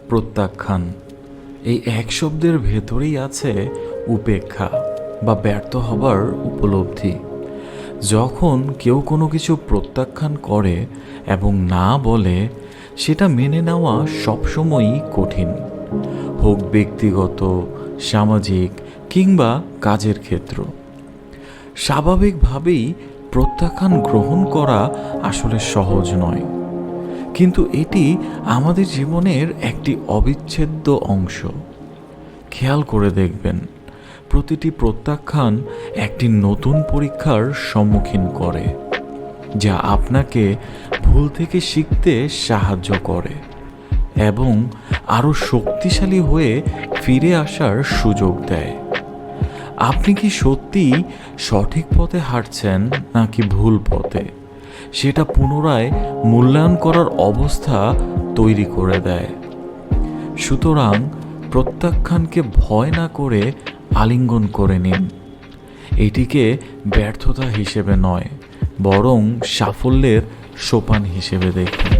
প্রত্যাখ্যান। এই এক শব্দের ভেতরেই আছে উপেক্ষা বা ব্যর্থ হবার উপলব্ধি। যখন কেউ কোনো কিছু প্রত্যাখ্যান করে এবং না বলে, সেটা মেনে নেওয়া সবসময়ই কঠিন, হোক ব্যক্তিগত, সামাজিক কিংবা কাজের ক্ষেত্র। স্বাভাবিকভাবেই প্রত্যাখ্যান গ্রহণ করা আসলে সহজ নয়, কিন্তু এটি আমাদের জীবনের একটি অবিচ্ছেদ্য অংশ। খেয়াল করে দেখবেন, প্রতিটি প্রত্যাখ্যান একটি নতুন পরীক্ষার সম্মুখীন করে, যা আপনাকে ভুল থেকে শিখতে সাহায্য করে এবং আরও শক্তিশালী হয়ে ফিরে আসার সুযোগ দেয়। আপনি কি সত্যিই সঠিক পথে হাঁটছেন নাকি ভুল পথে, সেটা পুনরায় মূল্যায়ন করার অবস্থা তৈরি করে দেয়। সুতরাং প্রত্যাখ্যানকে ভয় না করে আলিঙ্গন করে নিন। এটিকে ব্যর্থতা হিসেবে নয়, বরং সাফল্যের সোপান হিসেবে দেখুন।